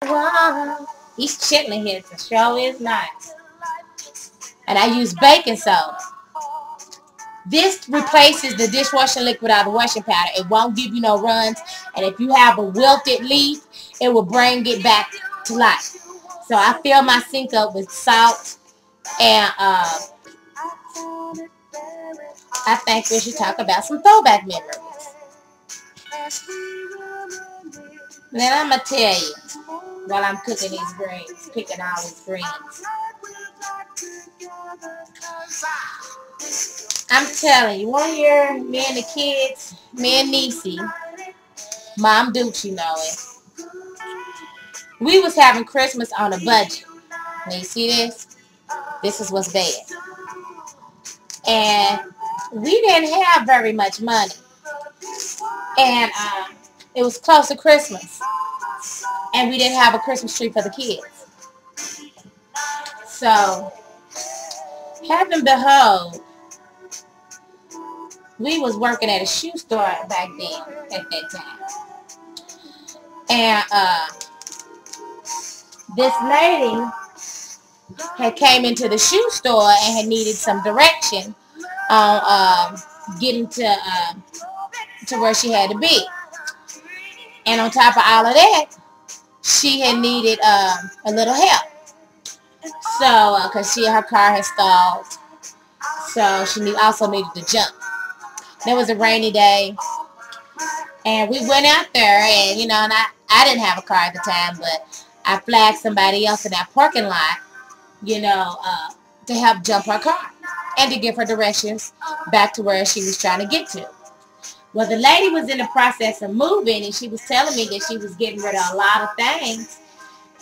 Wow. He's chilling here. The show is nice. And I use baking soda. This replaces the dishwashing liquid out of washing powder. It won't give you no runs. And if you have a wilted leaf, it will bring it back to life. So I fill my sink up with salt. And I think we should talk about some throwback memories. Then I'm going to tell you, while I'm cooking these greens, picking all these greens. I'm telling you, one year, me and the kids, me and Niecy, Mom Doochie know it, we was having Christmas on a budget. Now you see this? This is what's bad. And we didn't have very much money. And it was close to Christmas. And we didn't have a Christmas tree for the kids. So, heaven behold, we was working at a shoe store back then, at that time. And this lady had came into the shoe store and had needed some direction on getting to where she had to be. And on top of all of that, she had needed a little help. So, because her car had stalled, so she also needed to jump. It was a rainy day, and we went out there, and and I didn't have a car at the time, but I flagged somebody else in that parking lot, to help jump her car and to give her directions back to where she was trying to get to. Well, the lady was in the process of moving, and she was telling me that she was getting rid of a lot of things,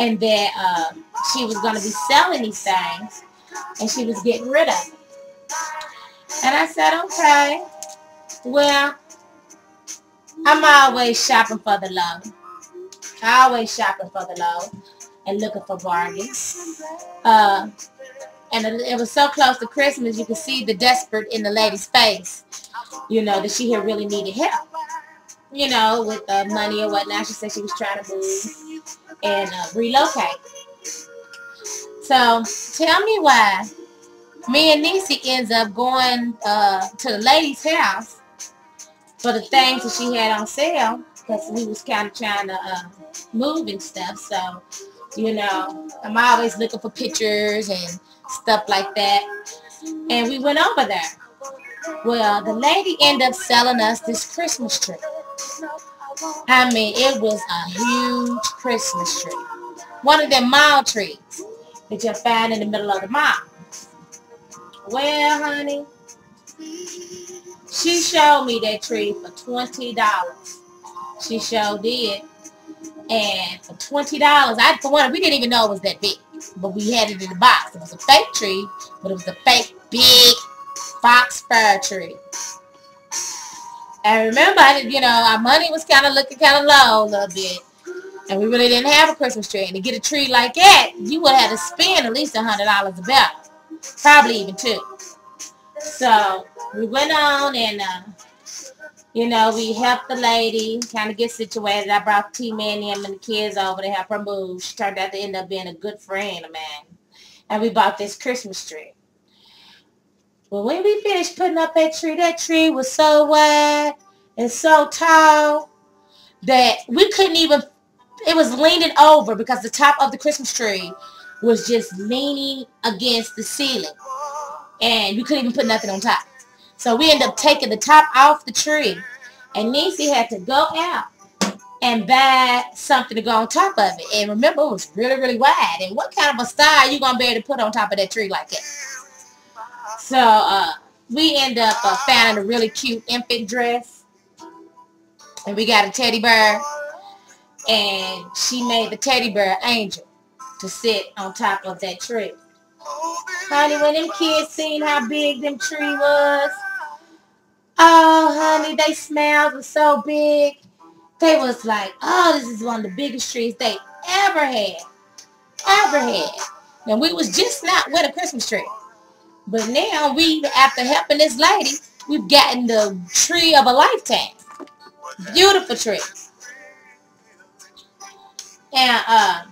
and that she was going to be selling these things, and she was getting rid of them. And I said, okay, well, I'm always shopping for the low. Always shopping for the low and looking for bargains. And it was so close to Christmas, you could see the desperate in the lady's face, that she had really needed help, with money or whatnot. She said she was trying to move and relocate. So tell me why me and Niecy ends up going to the lady's house for the things that she had on sale, because we was kind of trying to move and stuff. So, I'm always looking for pictures and stuff like that. And we went over there. Well, the lady ended up selling us this Christmas tree. I mean, it was a huge Christmas tree. One of them mall trees that you'll find in the middle of the mall. Well, honey, she showed me that tree for $20. She sure did. And for $20, we didn't even know it was that big. But we had it in the box. It was a fake tree, but it was a fake big fox fir tree. And remember, our money was kind of looking kind of low a little bit. And we really didn't have a Christmas tree. And to get a tree like that, you would have to spend at least $100 to buy. Probably even $2. So we went on and, we helped the lady kind of get situated. I brought T-Man and the kids over to help her move. She turned out to end up being a good friend of mine. And we bought this Christmas tree. Well, when we finished putting up that tree was so wide and so tall that we couldn't even, it was leaning over because the top of the Christmas tree was just leaning against the ceiling. And we couldn't even put nothing on top. So we ended up taking the top off the tree. And Niecy had to go out and buy something to go on top of it. And remember, it was really, really wide. And what kind of a star are you going to be able to put on top of that tree like that? So we ended up finding a really cute infant dress. And we got a teddy bear. And she made the teddy bear angel to sit on top of that tree. Honey, when them kids seen how big them tree was, oh, honey, they smiles were so big. They was like, oh, this is one of the biggest trees they ever had. And we was just not with a Christmas tree. But now after helping this lady, we've gotten the tree of a lifetime. Beautiful tree. And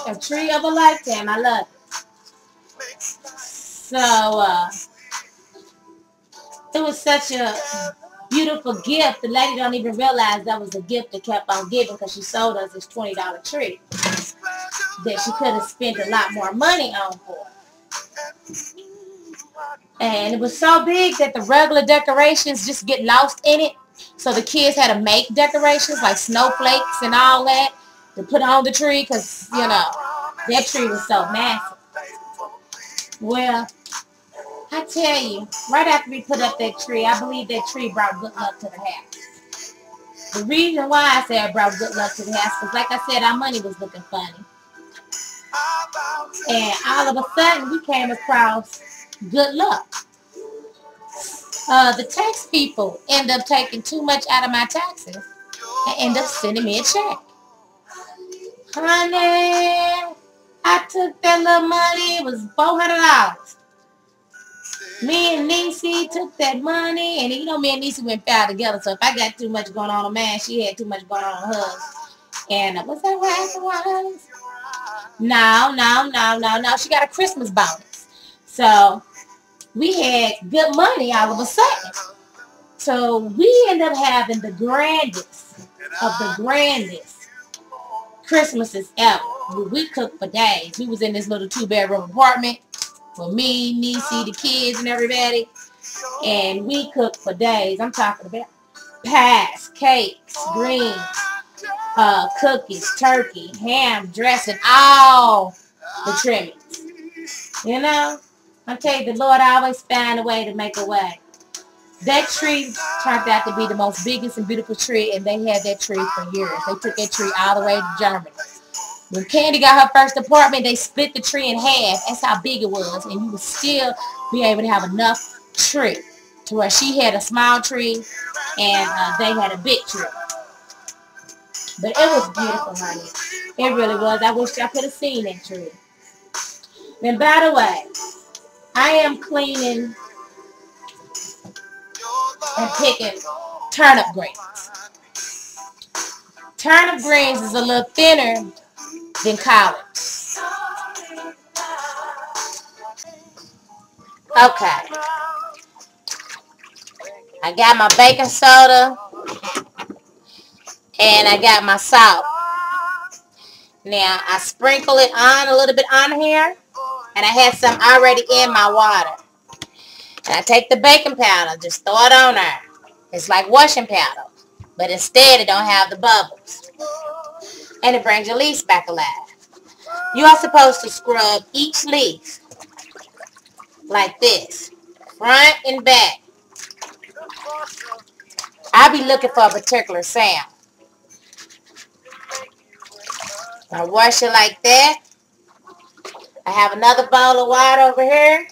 a tree of a lifetime. I love it. So it was such a beautiful gift. The lady don't even realize that was a gift that kept on giving because she sold us this $20 tree that she could have spent a lot more money on for. And it was so big that the regular decorations just get lost in it. So the kids had to make decorations like snowflakes and all that to put on the tree because, you know, that tree was so massive. Well, I tell you, right after we put up that tree, I believe that tree brought good luck to the house. The reason why I say it brought good luck to the house was, like I said, our money was looking funny. And all of a sudden, we came across good luck. The tax people end up taking too much out of my taxes and end up sending me a check. Honey, I took that little money. It was $400. Me and Niecy took that money, and you know me and Niecy went foul together. So if I got too much going on man, she had too much going on hers. And was that right? No. She got a Christmas bonus. So we had good money all of a sudden. So we ended up having the grandest of the grandest Christmases ever. We cooked for days. We was in this little 2-bedroom apartment with me, Niecy, the kids, and everybody. And we cooked for days. I'm talking about pies, cakes, greens, cookies, turkey, ham, dressing, all the trimmings. You know? I tell you, the Lord always find a way to make a way. That tree turned out to be the most biggest and beautiful tree, and they had that tree for years. They took that tree all the way to Germany. When Candy got her first apartment, they split the tree in half. That's how big it was, and you would still be able to have enough tree to where she had a small tree and they had a big tree. But it was beautiful, honey. It really was. I wish I could have seen that tree. And by the way, I am cleaning and picking turnip greens. Turnip greens is a little thinner than collards. Okay. I got my baking soda and I got my salt. Now I sprinkle it on a little bit on here, and I had some already in my water. And I take the baking powder, just throw it on there. It's like washing powder, but instead it don't have the bubbles. And it brings your leaves back alive. You are supposed to scrub each leaf like this, front and back. I'll be looking for a particular sound. I wash it like that. I have another bowl of water over here.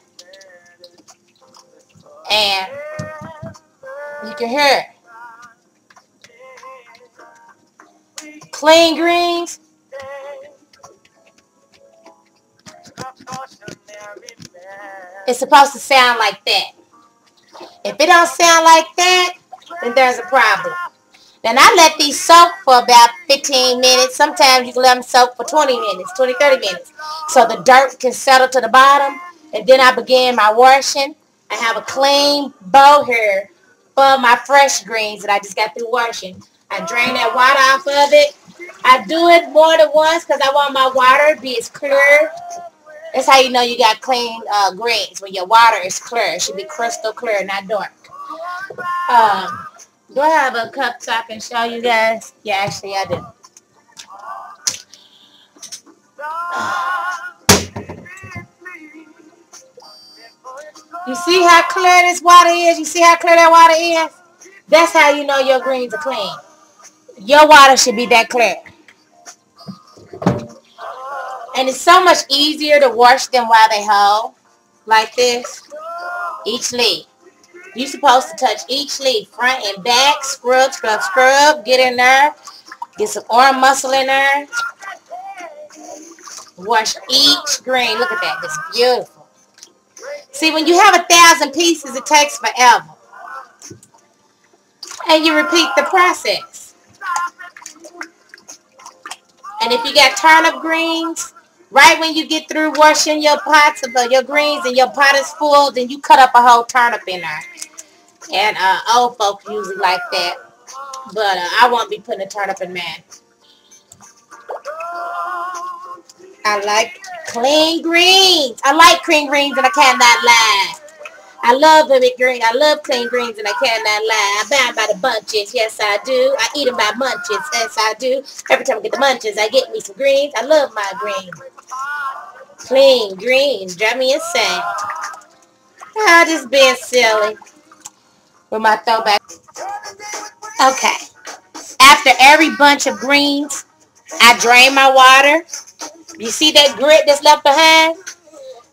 And you can hear it. Clean greens. It's supposed to sound like that. If it don't sound like that, then there's a problem. Then I let these soak for about 15 minutes. Sometimes you can let them soak for 20 minutes, 20, 30 minutes. So the dirt can settle to the bottom. And then I begin my washing. I have a clean bowl here for my fresh greens that I just got through washing. I drain that water off of it. I do it more than once because I want my water to be as clear. That's how you know you got clean greens. When your water is clear. It should be crystal clear, not dark. Do I have a cup so I can show you guys? Yeah, actually I do. You see how clear this water is? You see how clear that water is? That's how you know your greens are clean. Your water should be that clear. And it's so much easier to wash them while they whole. Like this. Each leaf. You're supposed to touch each leaf, front and back. Scrub, scrub, scrub. Get in there. Get some arm muscle in there. Wash each green. Look at that. It's beautiful. See, when you have 1,000 pieces, it takes forever. And you repeat the process. And if you got turnip greens, right when you get through washing your pots of your greens and your pot is full, then you cut up a whole turnip in there. And old folks usually like that. But I won't be putting a turnip in mine. I like clean greens. I like clean greens and I cannot lie. I love baby green. I love clean greens and I cannot lie. I buy them by the bunches. Yes, I do. I eat them by munches. Yes, I do. Every time I get the munches, I get me some greens. I love my greens. Clean greens. Drive me insane. Ah, just being silly with my throwback. Okay. After every bunch of greens, I drain my water. You see that grit that's left behind?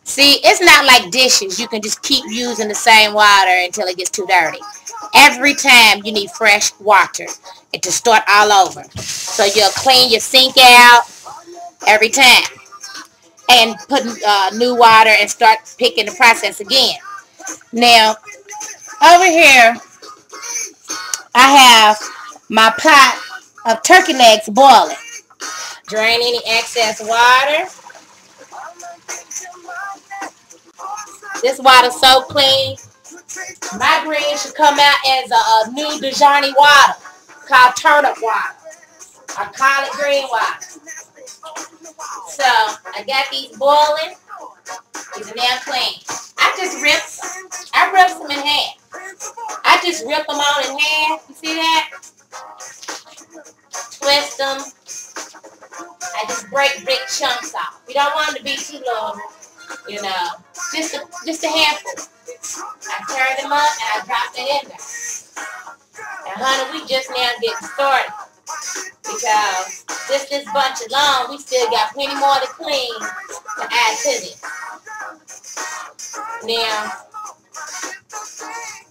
See, it's not like dishes. You can just keep using the same water until it gets too dirty. Every time you need fresh water and to start all over. So you'll clean your sink out every time and put new water and start picking the process again. Now, over here, I have my pot of turkey legs boiling. Drain any excess water. This water's so clean. My greens should come out as a new Dijon water called turnip water. I call it green water. So I got these boiling. These are now clean. I rip them in half. I just rip them all in half. You see that? Twist them. I just break big chunks off. You don't want them to be too long, you know. Just a handful. I turn them up and I drop it in there. And honey, we just now getting started. Because just this bunch alone, we still got plenty more to clean to add to this. Now,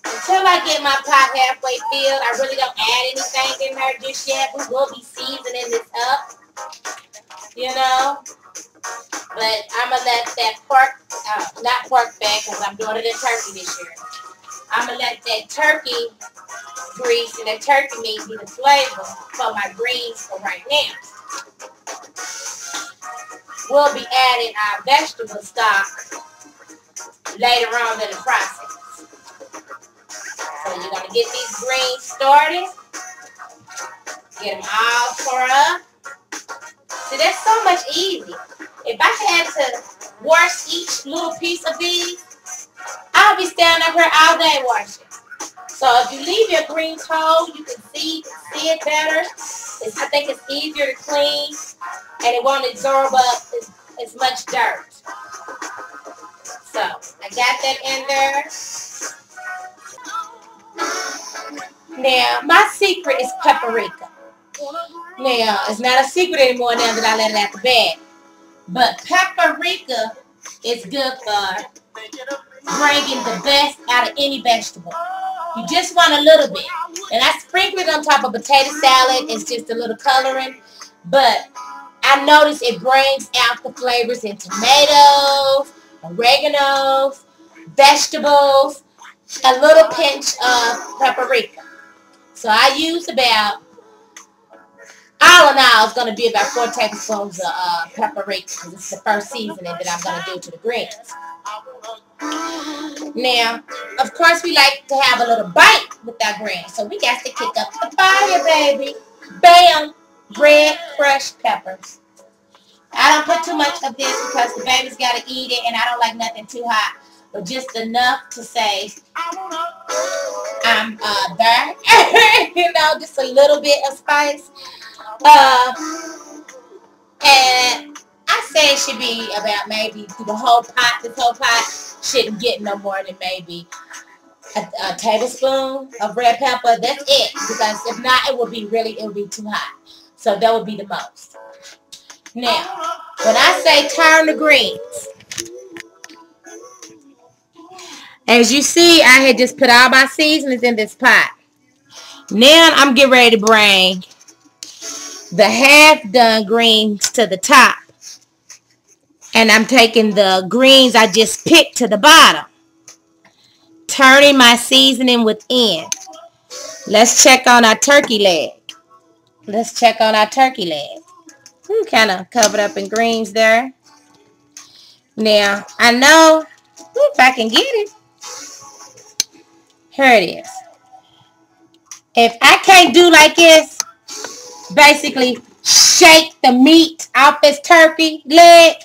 until I get my pot halfway filled, I really don't add anything in there just yet. We will be seasoning this up, you know. But I'm going to let that not pork fat, because I'm doing it in turkey this year. I'm going to let that turkey grease and that turkey meat be the flavor for my greens for right now. We'll be adding our vegetable stock later on in the process. So you're going to get these greens started. Get them all tore up. See, that's so much easier. If I had to wash each little piece of these, I'll be standing up here all day washing. So if you leave your greens whole, you can see it better. I think it's easier to clean, and it won't absorb up as much dirt. So I got that in there. Now, my secret is paprika. Now, it's not a secret anymore now that I let it out the bag. But paprika is good for bringing the best out of any vegetable. You just want a little bit. And I sprinkle it on top of potato salad. It's just a little coloring. But I notice it brings out the flavors in tomatoes, oregano, vegetables, a little pinch of paprika. So I use about, all in all, it's going to be about 4 tablespoons of paprika, because it's the first seasoning that I'm going to do to the greens. Now, of course, we like to have a little bite with our greens, so we got to kick up the fire, baby. Bam! Red crushed peppers. I don't put too much of this because the baby's got to eat it, and I don't like nothing too hot. But just enough to say I'm there. You know, just a little bit of spice. And I say it should be about maybe through the whole pot. This whole pot shouldn't get no more than maybe a tablespoon of red pepper. That's it. Because if not, it would be too hot. So that would be the most. Now, when I say turn the greens, as you see, I had just put all my seasonings in this pot. Now I'm getting ready to bring the half done greens to the top. And I'm taking the greens I just picked to the bottom. Turning my seasoning within. Let's check on our turkey leg. Kind of covered up in greens there. Now, I know if I can get it. Here it is. If I can't do like this, basically shake the meat off this turkey leg,